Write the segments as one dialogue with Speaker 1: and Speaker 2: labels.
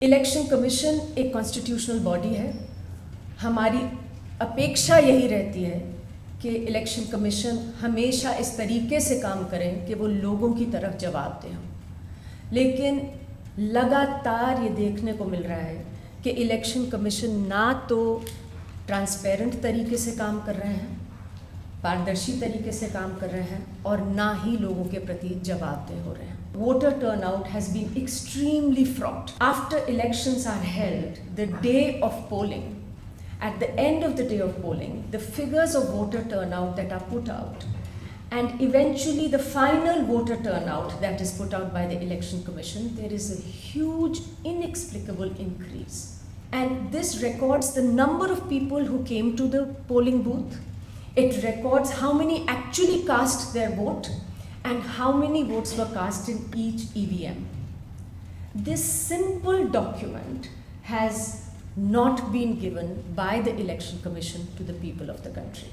Speaker 1: Election commission एक constitutional body है। हमारी अपेक्षा यही रहती है कि इलेक्शन कमीशन हमेशा इस तरीके से काम करें कि वो लोगों की तरफ जवाब दें। लेकिन लगातार ये देखने को मिल रहा है कि इलेक्शन कमीशन ना तो ट्रांसपेरेंट तरीके से काम कर रहे हैं, पारदर्शी तरीके से काम कर रहे हैं और ना ही लोगों के प्रति जवाबदेह हो रहे हैं। Voter turnout has been extremely fraught. After elections are held, the day of polling, at the end of the day of polling, the figures of voter turnout that are put out and eventually the final voter turnout that is put out by the Election Commission, there is a huge inexplicable increase. And this records the number of people who came to the polling booth. It records how many actually cast their vote and how many votes were cast in each EVM. This simple document has not been given by the Election Commission to the people of the country.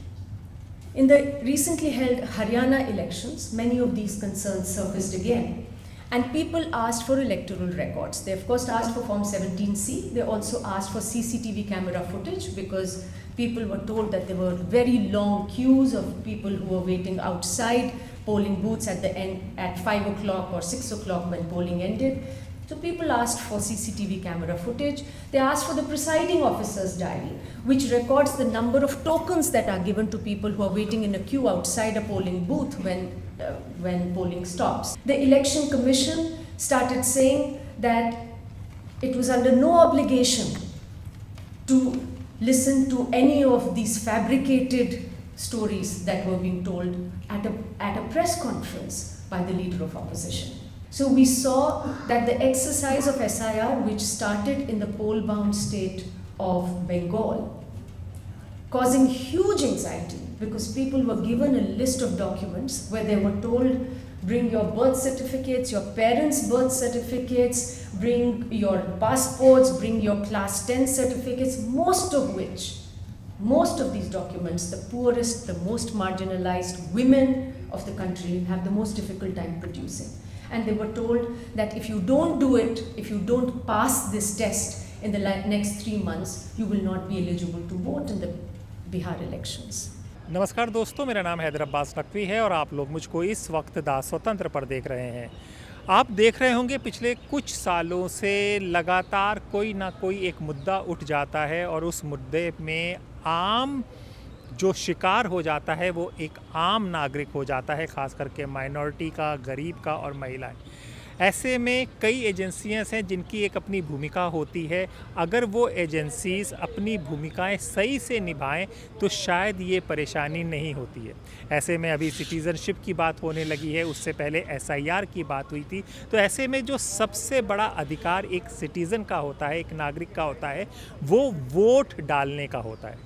Speaker 1: In the recently held Haryana elections, many of these concerns surfaced again, and people asked for electoral records. They of course asked for Form 17C. They also asked for CCTV camera footage because people were told that there were very long queues of people who were waiting outside polling booths at the end at 5 o'clock or 6 o'clock when polling ended. So people asked for CCTV camera footage. They asked for the presiding officer's diary, which records the number of tokens that are given to people who are waiting in a queue outside a polling booth when polling stops. The Election Commission started saying that it was under no obligation to listen to any of these fabricated stories that were being told at a press conference by the leader of opposition. So we saw that the exercise of SIR, which started in the poll-bound state of Bengal, causing huge anxiety because people were given a list of documents where they were told, bring your birth certificates, your parents' birth certificates, bring your passports, bring your class 10 certificates, most of these documents, the poorest, the most marginalized women of the country have the most difficult time producing. And they were told that if you don't do it, if you don't pass this test in the next 3 months, you will not be eligible to vote in the Bihar elections.
Speaker 2: नमस्कार दोस्तों, मेरा नाम हैदर अब्बास नकवी है और आप लोग मुझको इस वक्त द स्वतंत्र पर देख रहे हैं। आप देख रहे होंगे पिछले कुछ सालों से लगातार कोई ना कोई एक मुद्दा उठ जाता है और उस मुद्दे में आम जो शिकार हो जाता है वो एक आम नागरिक हो जाता है, ख़ास करके माइनॉरिटी का, गरीब का और महिलाएं। ऐसे में कई एजेंसियां हैं जिनकी एक अपनी भूमिका होती है। अगर वो एजेंसीज़ अपनी भूमिकाएं सही से निभाएं तो शायद ये परेशानी नहीं होती है। ऐसे में अभी सिटीज़नशिप की बात होने लगी है, उससे पहले SIR की बात हुई थी। तो ऐसे में जो सबसे बड़ा अधिकार एक सिटीज़न का होता है, एक नागरिक का होता है, वो वोट डालने का होता है।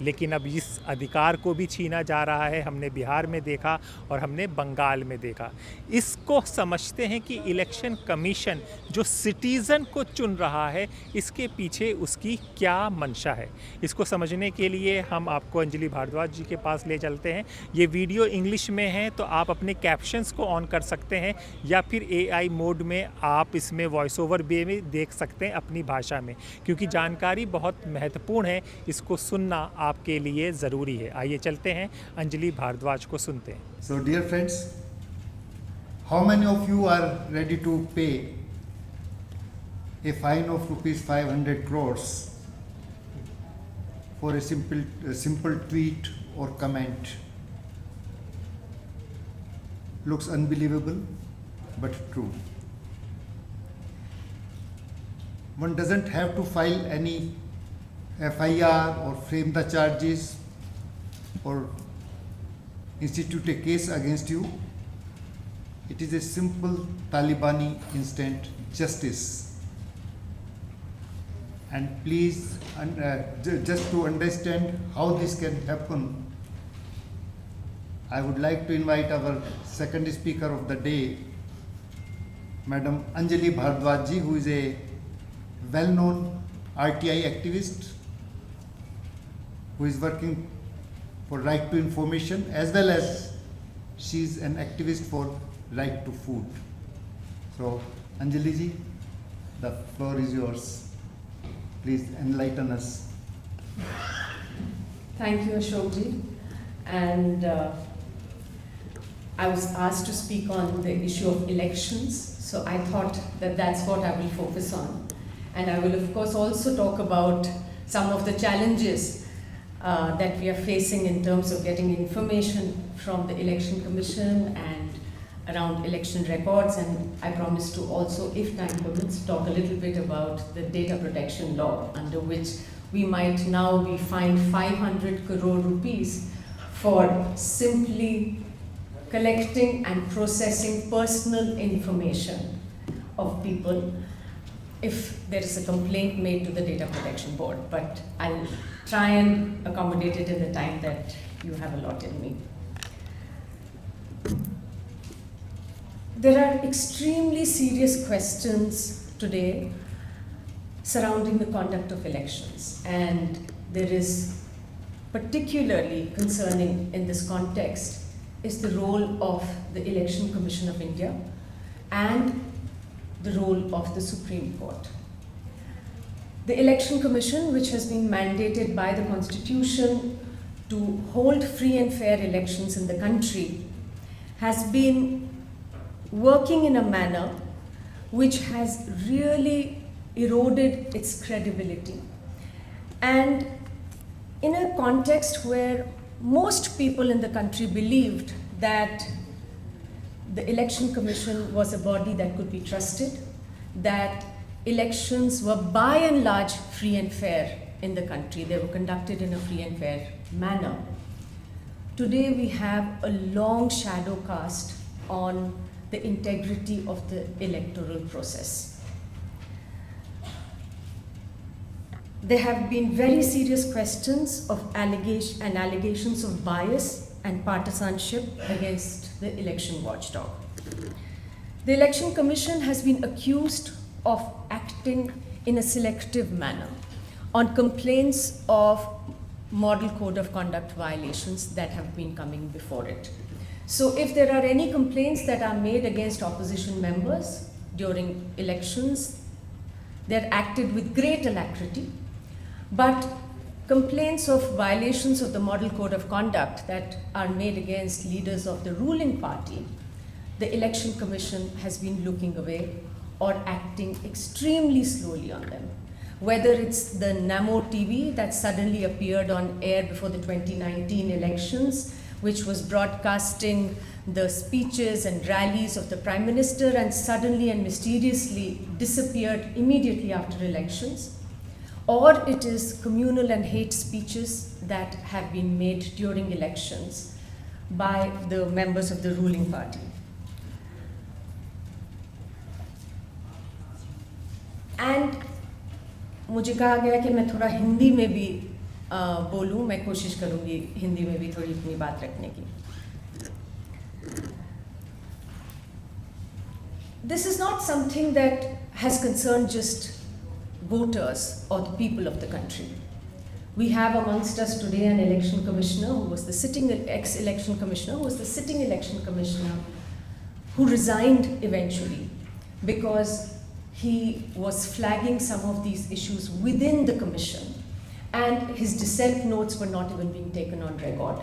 Speaker 2: लेकिन अब इस अधिकार को भी छीना जा रहा है। हमने बिहार में देखा और हमने बंगाल में देखा। इसको समझते हैं कि इलेक्शन कमीशन जो सिटीज़न को चुन रहा है, इसके पीछे उसकी क्या मंशा है। इसको समझने के लिए हम आपको अंजलि भारद्वाज जी के पास ले चलते हैं। ये वीडियो इंग्लिश में है तो आप अपने कैप्शंस को ऑन कर सकते हैं या फिर AI मोड में आप इसमें वॉइस ओवर भी देख सकते हैं अपनी भाषा में, क्योंकि जानकारी बहुत महत्वपूर्ण है। इसको सुनना आपके लिए ज़रूरी है। आइए चलते हैं, अंजलि भारद्वाज को सुनते हैं।
Speaker 3: So dear friends, how many of you are ready to pay a fine of rupees 500 crores for a simple tweet or comment? Looks unbelievable, but true. One doesn't have to file any FIR or frame the charges or institute a case against you. It is a simple Talibani instant justice. And please, just to understand how this can happen, I would like to invite our second speaker of the day, Madam Anjali Bhardwaj ji, who is a well-known RTI activist, who is working for right to information, as well as she is an activist for right to food. So Anjali ji, The floor is yours. Please enlighten us.
Speaker 1: Thank you, Ashokji. And I was asked to speak on the issue of elections, so I thought that that's what I will focus on. And I will, of course, also talk about some of the challenges that we are facing in terms of getting information from the Election Commission and around election records, and I promise to also, if time permits, talk a little bit about the data protection law, under which we might now be fined 500 crore rupees for simply collecting and processing personal information of people if there is a complaint made to the Data Protection Board. But I'll try and accommodate it in the time that you have allotted me. There are extremely serious questions today surrounding the conduct of elections, and there is particularly concerning in this context is the role of the Election Commission of India and the role of the Supreme Court. The Election Commission, which has been mandated by the Constitution to hold free and fair elections in the country, has been working in a manner which has really eroded its credibility. And in a context where most people in the country believed that the Election Commission was a body that could be trusted, that elections were by and large free and fair in the country, they were conducted in a free and fair manner. Today we have a long shadow cast on the integrity of the electoral process. There have been very serious questions of allegations of bias and partisanship against the election watchdog. The Election Commission has been accused of acting in a selective manner on complaints of Model Code of Conduct violations that have been coming before it. So if there are any complaints that are made against opposition members during elections, they're acted with great alacrity. But complaints of violations of the Model Code of Conduct that are made against leaders of the ruling party, the Election Commission has been looking away or acting extremely slowly on them. Whether it's the Namo TV that suddenly appeared on air before the 2019 elections, which was broadcasting the speeches and rallies of the Prime Minister and suddenly and mysteriously disappeared immediately after elections, or it is communal and hate speeches that have been made during elections by the members of the ruling party. And मुझे कहा गया कि मैं थोड़ा हिंदी में भी बोलूं, मैं कोशिश करूंगी हिंदी में भी थोड़ी अपनी बात रखने की. This is not something that has concerned just voters or the people of the country. We have amongst us today an election commissioner who was the sitting ex-election commissioner, who was the sitting election commissioner, who resigned eventually because he was flagging some of these issues within the commission, and his dissent notes were not even being taken on record.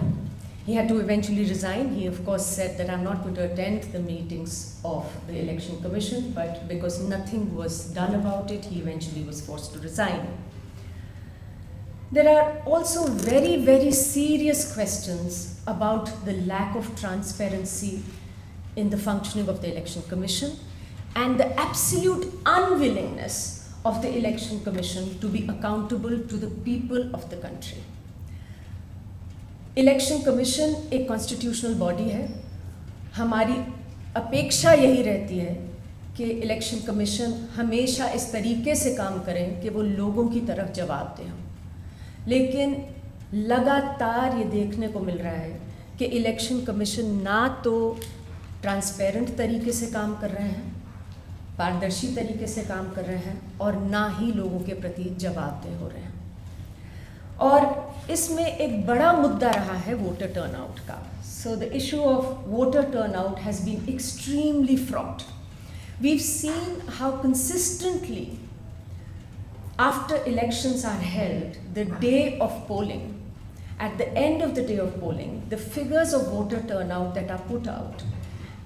Speaker 1: He had to eventually resign. He, of course, said that I'm not going to attend the meetings of the Election Commission, but because nothing was done about it, he eventually was forced to resign. There are also very, very serious questions about the lack of transparency in the functioning of the Election Commission and the absolute unwillingness of the Election Commission to be accountable to the people of the country. Election commission एक constitutional body है. हमारी अपेक्षा यही रहती है कि election commission हमेशा इस तरीके से काम करें कि वो लोगों की तरफ जवाब दें. लेकिन लगातार ये देखने को मिल रहा है कि इलेक्शन कमीशन ना तो ट्रांसपेरेंट तरीके से काम कर रहे हैं, पारदर्शी तरीके से काम कर रहे हैं, और ना ही लोगों के प्रति जवाबदेह हो रहे हैं. और इसमें एक बड़ा मुद्दा रहा है वोटर टर्नआउट का. So the issue of voter turnout has been extremely fraught. we've seen how consistently, after elections are held, the day of polling, at the end of the day of polling, the figures of voter turnout that are put out,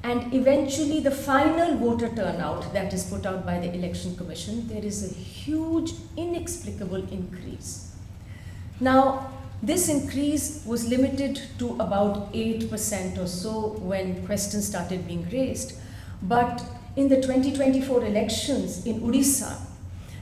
Speaker 1: and eventually the final voter turnout that is put out by the Election Commission, there is a huge, inexplicable increase. Now, this increase was limited to about 8% or so when questions started being raised. But in the 2024 elections in Odisha,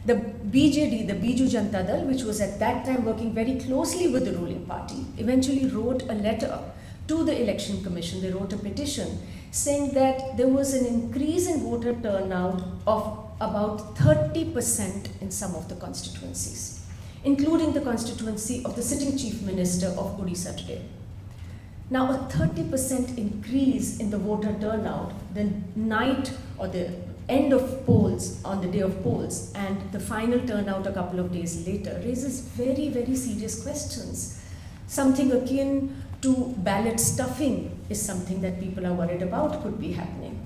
Speaker 1: the BJD, the Biju Janata Dal, which was at that time working very closely with the ruling party, eventually wrote a letter to the Election Commission. They wrote a petition saying that there was an increase in voter turnout of about 30% in some of the constituencies, including the constituency of the sitting Chief Minister of Odisha today. Now, a 30% increase in the voter turnout, the night or the end of polls, on the day of polls, and the final turnout a couple of days later raises very, very serious questions. Something akin to ballot stuffing is something that people are worried about could be happening.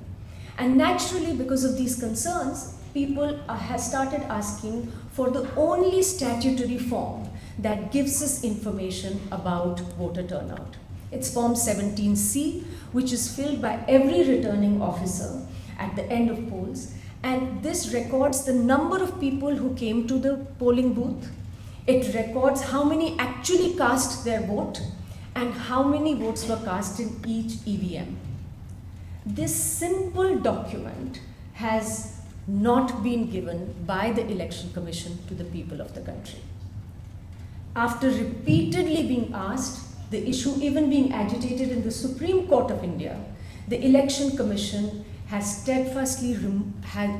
Speaker 1: And naturally, because of these concerns, people have started asking for the only statutory form that gives us information about voter turnout. It's Form 17C, which is filled by every returning officer at the end of polls, and this records the number of people who came to the polling booth. It records how many actually cast their vote and how many votes were cast in each EVM. This simple document has not been given by the Election Commission to the people of the country. After repeatedly being asked, the issue even being agitated in the Supreme Court of India, the Election Commission has steadfastly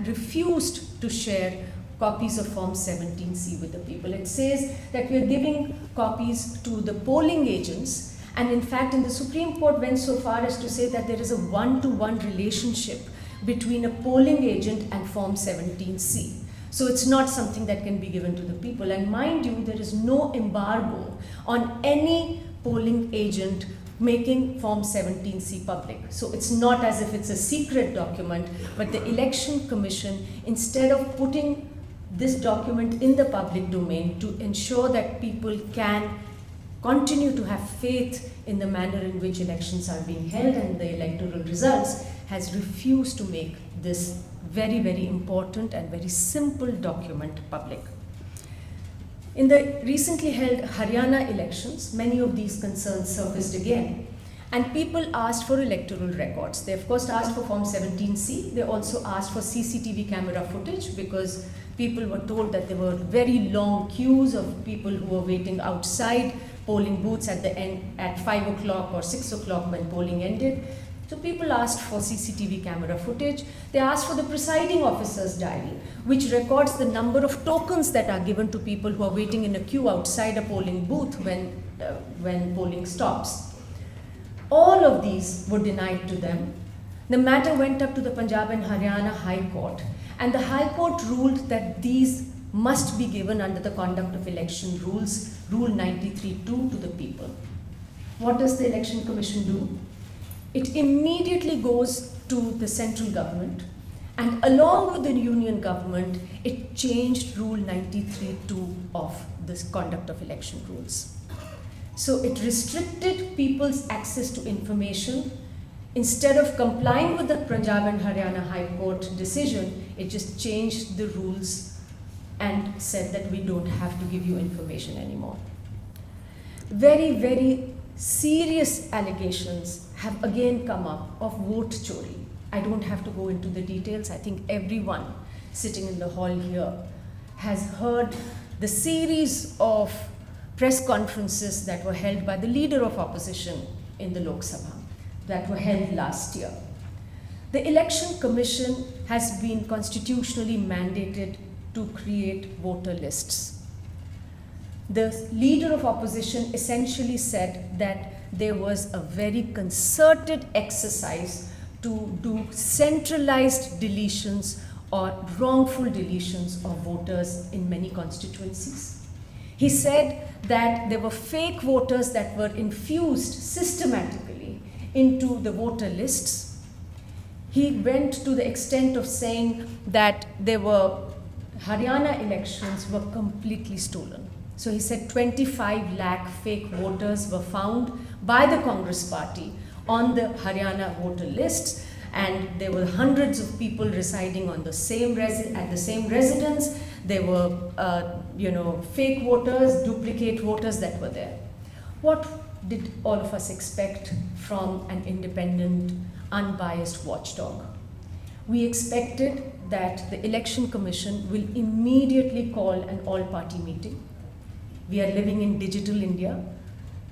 Speaker 1: refused to share copies of Form 17C with the people. It says that we are giving copies to the polling agents, and in fact, in the Supreme Court went so far as to say that there is a one-to-one relationship between a polling agent and Form 17C. So it's not something that can be given to the people. And mind you, there is no embargo on any polling agent making Form 17C public. So it's not as if it's a secret document, but the Election Commission, instead of putting this document in the public domain to ensure that people can continue to have faith in the manner in which elections are being held and the electoral results, has refused to make this very, very important and very simple document public. In the recently held Haryana elections, many of these concerns surfaced again, and people asked for electoral records. They of course asked for Form 17C. They also asked for CCTV camera footage because people were told that there were very long queues of people who were waiting outside polling booths at the end at 5 o'clock or 6 o'clock when polling ended. So people asked for CCTV camera footage. They asked for the presiding officer's diary, which records the number of tokens that are given to people who are waiting in a queue outside a polling booth when polling stops. All of these were denied to them. The matter went up to the Punjab and Haryana High Court, and the High Court ruled that these must be given under the Conduct of Election Rules, Rule 93.2, to the people. What does the Election Commission do? It immediately goes to the central government, and along with the union government, it changed Rule 93.2 of this Conduct of Election Rules. So it restricted people's access to information. Instead of complying with the Punjab and Haryana High Court decision, it just changed the rules and said that we don't have to give you information anymore. Very, very serious allegations have again come up of vote chori. I don't have to go into the details. I think everyone sitting in the hall here has heard the series of press conferences that were held by the leader of opposition in the Lok Sabha that were held last year. The Election Commission has been constitutionally mandated to create voter lists. The leader of opposition essentially said that there was a very concerted exercise to do centralized deletions or wrongful deletions of voters in many constituencies. He said that there were fake voters that were infused systematically into the voter lists. He went to the extent of saying that Haryana elections were completely stolen. So he said 25 lakh fake voters were found by the Congress party on the Haryana voter lists, and there were hundreds of people residing on the same at the same residence. There were fake voters, duplicate voters that were there. What did all of us expect from an independent, unbiased watchdog? We expected that the Election Commission will immediately call an all-party meeting. We are living in digital India,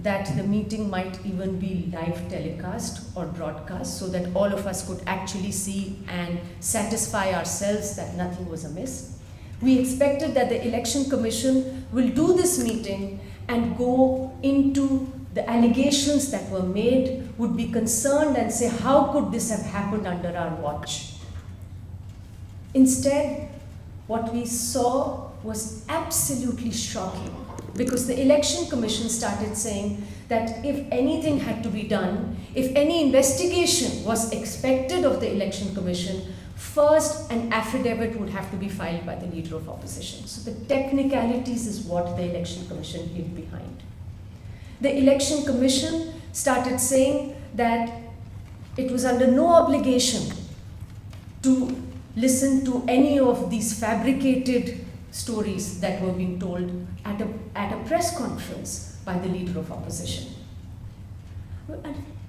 Speaker 1: that the meeting might even be live telecast or broadcast so that all of us could actually see and satisfy ourselves that nothing was amiss. We expected that the Election Commission will do this meeting and go into the allegations that were made, would be concerned and say, how could this have happened under our watch? Instead, what we saw was absolutely shocking, because the Election Commission started saying that if anything had to be done, if any investigation was expected of the Election Commission, first an affidavit would have to be filed by the Leader of Opposition. So the technicalities is what the Election Commission hid behind. The Election Commission started saying that it was under no obligation to listen to any of these fabricated stories that were being told at a press conference by the Leader of Opposition.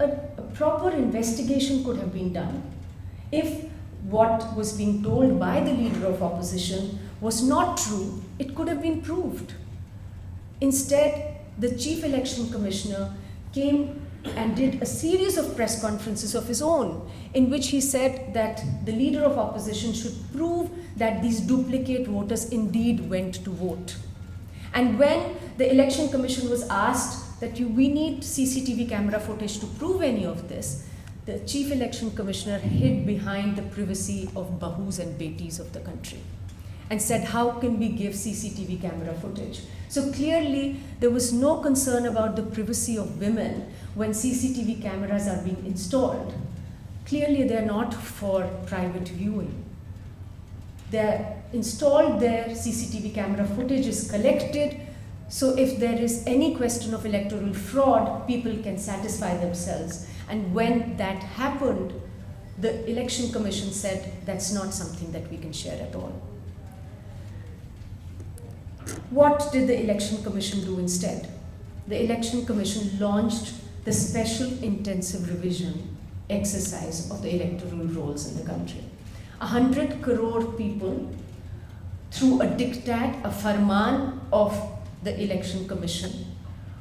Speaker 1: A proper investigation could have been done if what was being told by the Leader of Opposition was not true. It could have been proved. Instead, the Chief Election Commissioner came and did a series of press conferences of his own, in which he said that the Leader of Opposition should prove that these duplicate voters indeed went to vote. And when the Election Commission was asked that we need CCTV camera footage to prove any of this, the Chief Election Commissioner hid behind the privacy of bahus and betis of the country and said, how can we give CCTV camera footage? So clearly, there was no concern about the privacy of women when CCTV cameras are being installed. Clearly, they're not for private viewing. They're installed there, CCTV camera footage is collected, so if there is any question of electoral fraud, people can satisfy themselves. And when that happened, the Election Commission said that's not something that we can share at all. What did the Election Commission do instead? The Election Commission launched the Special Intensive Revision exercise of the electoral rolls in the country. 100 crore people, through a diktat, a farman of the Election Commission,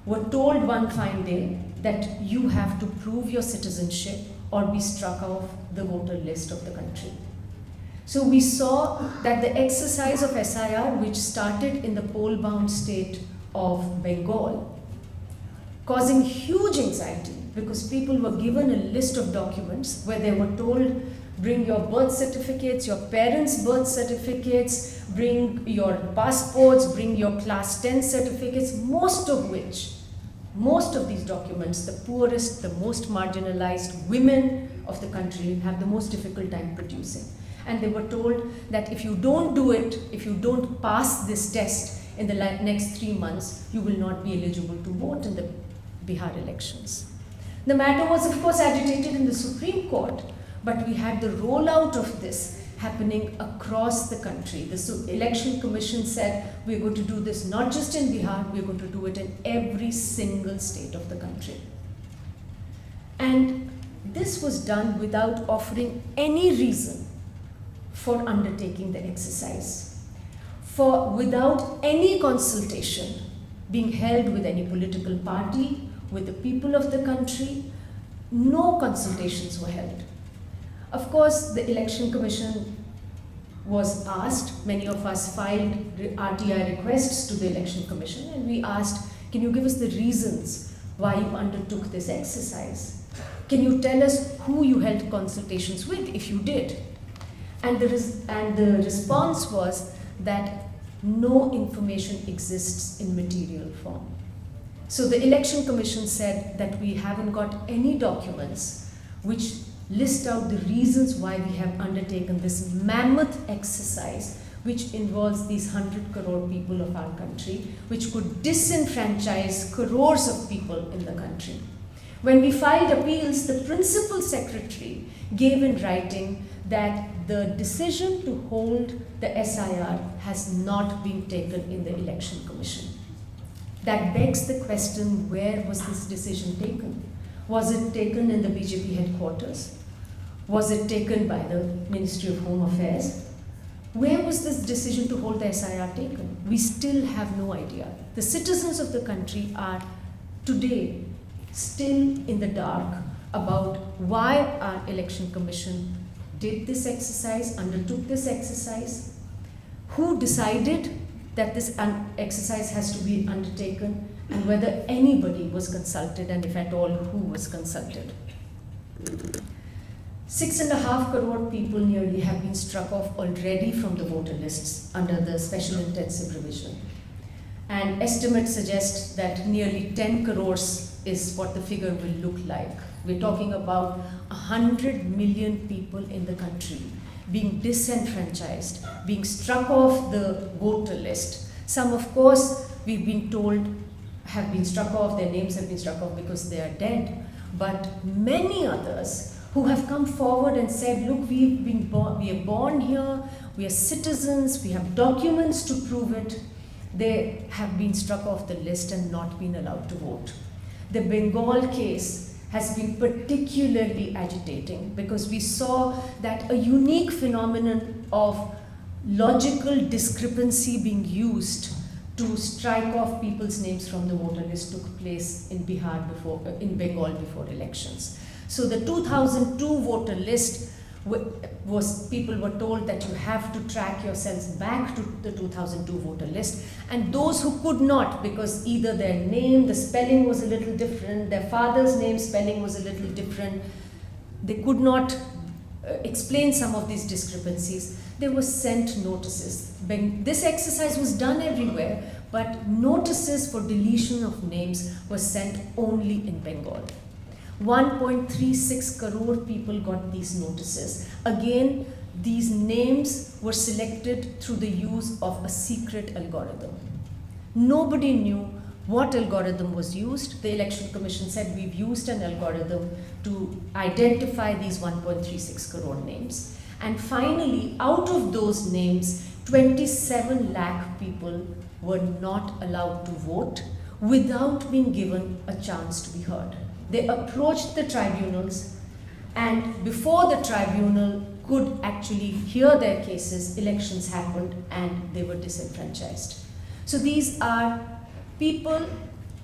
Speaker 1: were told one fine day that you have to prove your citizenship or be struck off the voter list of the country. So we saw that the exercise of SIR, which started in the poll-bound state of Bengal, causing huge anxiety because people were given a list of documents where they were told, bring your birth certificates, your parents' birth certificates, bring your passports, bring your class 10 certificates, most of these documents, the poorest, the most marginalized women of the country have the most difficult time producing. And they were told that if you don't do it, if you don't pass this test in the next 3 months, you will not be eligible to vote in the Bihar elections. The matter was, of course, agitated in the Supreme Court, but we had the rollout of this happening across the country. The Election Commission said, we're going to do this not just in Bihar, we're going to do it in every single state of the country. And this was done without offering any reason for undertaking the exercise, without any consultation being held with any political party, with the people of the country. No consultations were held. Of course, the Election Commission was asked, many of us filed RTI requests to the Election Commission, and we asked, can you give us the reasons why you undertook this exercise? Can you tell us who you held consultations with, if you did? And the response was that no information exists in material form. So the Election Commission said that we haven't got any documents which list out the reasons why we have undertaken this mammoth exercise, which involves these 100 crore people of our country, which could disenfranchise crores of people in the country. When we filed appeals, the principal secretary gave in writing that the decision to hold the SIR has not been taken in the Election Commission. That begs the question, where was this decision taken? Was it taken in the BJP headquarters? Was it taken by the Ministry of Home Affairs? Where was this decision to hold the SIR taken? We still have no idea. The citizens of the country are today still in the dark about why our Election Commission did this exercise, undertook this exercise, who decided that this exercise has to be undertaken, and whether anybody was consulted, and if at all, who was consulted. 6.5 crore people nearly have been struck off already from the voter lists under the special intensive revision. And estimates suggest that nearly 10 crores is what the figure will look like. We're talking about 100 million people in the country being disenfranchised, being struck off the voter list. Some, of course, we've been told have been struck off, their names have been struck off because they are dead. But many others who have come forward and said, look, we are born here, we are citizens, we have documents to prove it, they have been struck off the list and not been allowed to vote. The Bengal case has been particularly agitating because we saw that a unique phenomenon of logical discrepancy being used to strike off people's names from the voter list took place in Bengal before elections. So the 2002 voter list people were told that you have to track yourselves back to the 2002 voter list, and those who could not, because either their name, the spelling was a little different, their father's name spelling was a little different, they could not explain some of these discrepancies, they were sent notices. This exercise was done everywhere, but notices for deletion of names were sent only in Bengal. 1.36 crore people got these notices. Again, these names were selected through the use of a secret algorithm. Nobody knew what algorithm was used. The Election Commission said we've used an algorithm to identify these 1.36 crore names. And finally, out of those names, 27 lakh people were not allowed to vote without being given a chance to be heard. They approached the tribunals, and before the tribunal could actually hear their cases, elections happened and they were disenfranchised. So these are people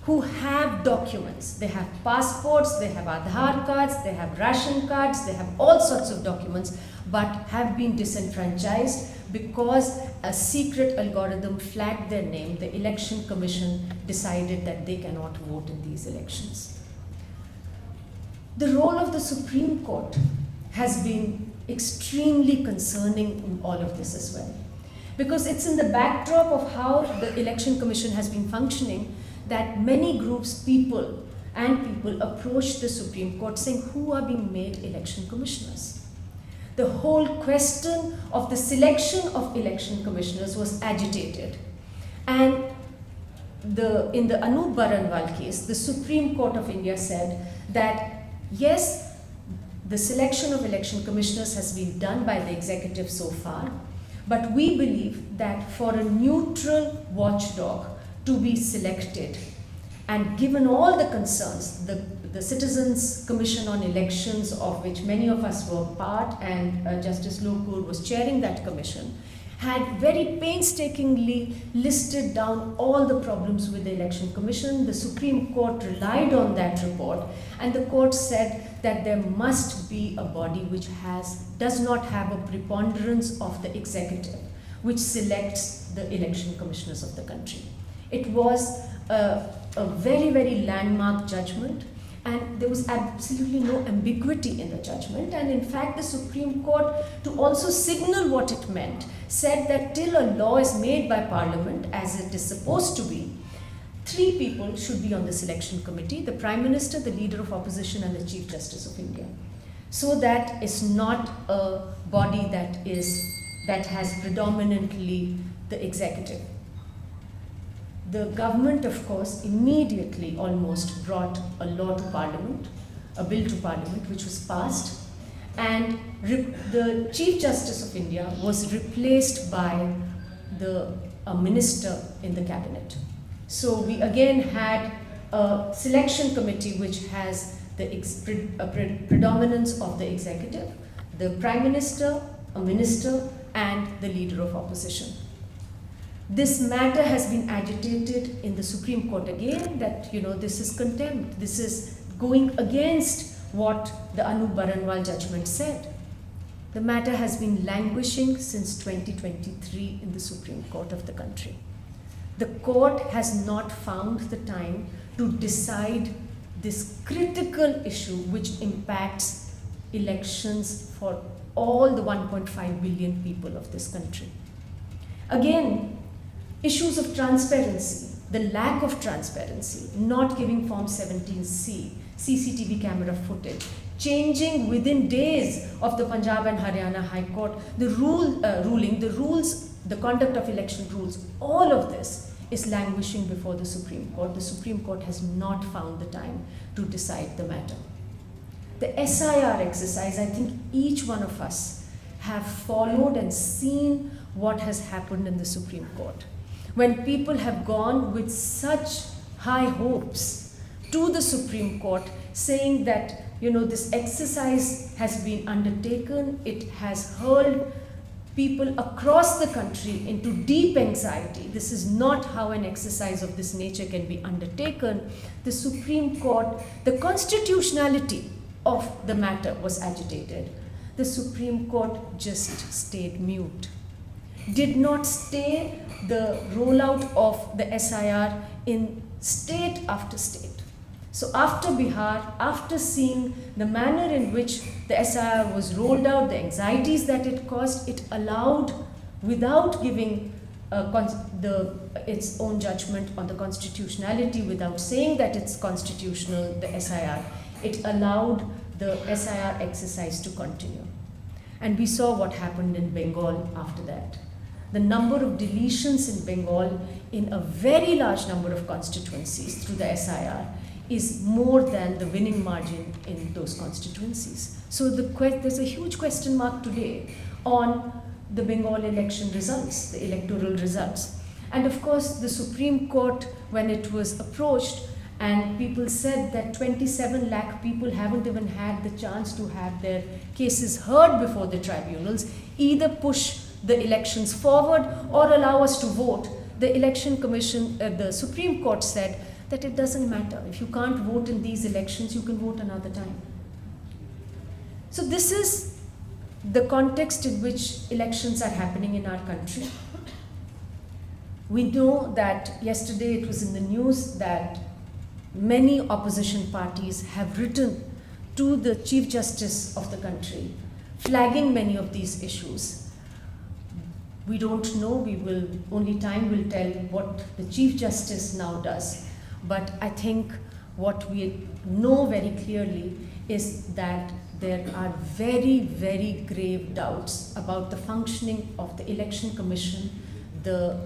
Speaker 1: who have documents. They have passports, they have Aadhaar cards, they have ration cards, they have all sorts of documents, but have been disenfranchised because a secret algorithm flagged their name. The Election Commission decided that they cannot vote in these elections. The role of the Supreme Court has been extremely concerning in all of this as well, because it's in the backdrop of how the Election Commission has been functioning that many groups, people approached the Supreme Court saying, who are being made election commissioners? The whole question of the selection of election commissioners was agitated. And in the Anup Baranwal case, the Supreme Court of India said that yes, the selection of election commissioners has been done by the executive so far, but we believe that for a neutral watchdog to be selected, and given all the concerns, the Citizens Commission on Elections, of which many of us were part, and Justice Lokur was chairing that commission, had very painstakingly listed down all the problems with the Election Commission. The Supreme Court relied on that report, and the court said that there must be a body which does not have a preponderance of the executive, which selects the election commissioners of the country. It was a very, very landmark judgment, and there was absolutely no ambiguity in the judgment. And in fact, the Supreme Court, to also signal what it meant, said that till a law is made by Parliament, as it is supposed to be, 3 people should be on the selection committee: the Prime Minister, the Leader of Opposition, and the Chief Justice of India. so that it's not a body that has predominantly the executive. The government, of course, immediately almost brought a law to Parliament, a bill to Parliament, which was passed, and the Chief Justice of India was replaced by a minister in the cabinet. So we again had a selection committee which has the predominance of the executive, the Prime Minister, a minister, and the leader of opposition. This matter has been agitated in the Supreme Court again, that this is contempt, this is going against what the Anup Baranwal judgment said. The matter has been languishing since 2023 in the Supreme Court of the country. The court has not found the time to decide this critical issue which impacts elections for all the 1.5 billion people of this country. Again, issues of transparency, the lack of transparency, not giving Form 17C, CCTV camera footage, changing within days of the Punjab and Haryana High Court, the ruling, the rules, the conduct of election rules, all of this is languishing before the Supreme Court. The Supreme Court has not found the time to decide the matter. The SIR exercise, I think each one of us have followed and seen what has happened in the Supreme Court. When people have gone with such high hopes to the Supreme Court, saying that this exercise has been undertaken, it has hurled people across the country into deep anxiety. This is not how an exercise of this nature can be undertaken. The Supreme Court, the constitutionality of the matter was agitated. The Supreme Court just stayed mute, did not stay the rollout of the SIR in state after state. So after Bihar, after seeing the manner in which the SIR was rolled out, the anxieties that it caused, it allowed, without giving its own judgment on the constitutionality, without saying that it's constitutional, the SIR, it allowed the SIR exercise to continue. And we saw what happened in Bengal after that. The number of deletions in Bengal in a very large number of constituencies through the SIR is more than the winning margin in those constituencies. So there's a huge question mark today on the Bengal election results, the electoral results. And of course, the Supreme Court, when it was approached, and people said that 27 lakh people haven't even had the chance to have their cases heard before the tribunals, either push the elections forward or allow us to vote. The Election Commission, the Supreme Court said that it doesn't matter. If you can't vote in these elections, you can vote another time. So this is the context in which elections are happening in our country. We know that yesterday it was in the news that many opposition parties have written to the Chief Justice of the country, flagging many of these issues. We don't know, only time will tell what the Chief Justice now does. But I think what we know very clearly is that there are very, very grave doubts about the functioning of the Election Commission, the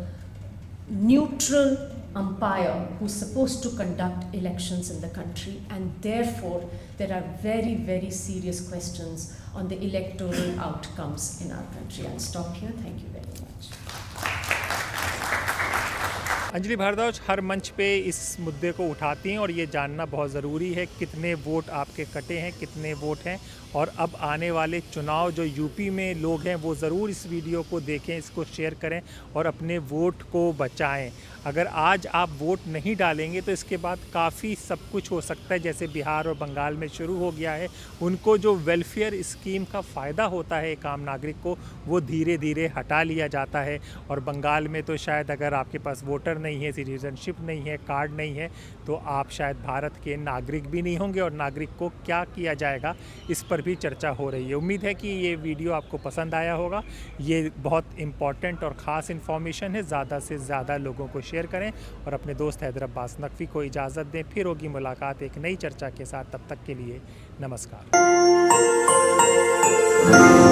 Speaker 1: neutral umpire who's supposed to conduct elections in the country, and therefore there are very, very serious questions on the electoral outcomes in our country. I'll stop here. Thank you very much.
Speaker 2: Anjali Bhardwaj हर मंच पे इस मुद्दे को उठाती हैं और ये जानना बहुत ज़रूरी है कितने वोट आपके कटे हैं, कितने वोट हैं, और अब आने वाले चुनाव जो यूपी में लोग हैं वो ज़रूर इस वीडियो को देखें, इसको शेयर करें और अपने वोट को बचाएं। अगर आज आप वोट नहीं डालेंगे तो इसके बाद काफ़ी सब कुछ हो सकता है, जैसे बिहार और बंगाल में शुरू हो गया है। उनको जो वेलफेयर स्कीम का फ़ायदा होता है एक आम नागरिक को, वो धीरे धीरे हटा लिया जाता है। और बंगाल में तो शायद अगर आपके पास वोटर नहीं है, सिटीजनशिप नहीं है, कार्ड नहीं है, तो आप शायद भारत के नागरिक भी नहीं होंगे, और नागरिक को क्या किया जाएगा इस पर भी चर्चा हो रही है। उम्मीद है कि ये वीडियो आपको पसंद आया होगा। ये बहुत इम्पॉर्टेंट और ख़ास इन्फॉर्मेशन है, ज़्यादा से ज़्यादा लोगों को शेयर करें और अपने दोस्त हैदर अब्बास नकवी को इजाज़त दें। फिर होगी मुलाकात एक नई चर्चा के साथ, तब तक के लिए नमस्कार।
Speaker 3: Thank you.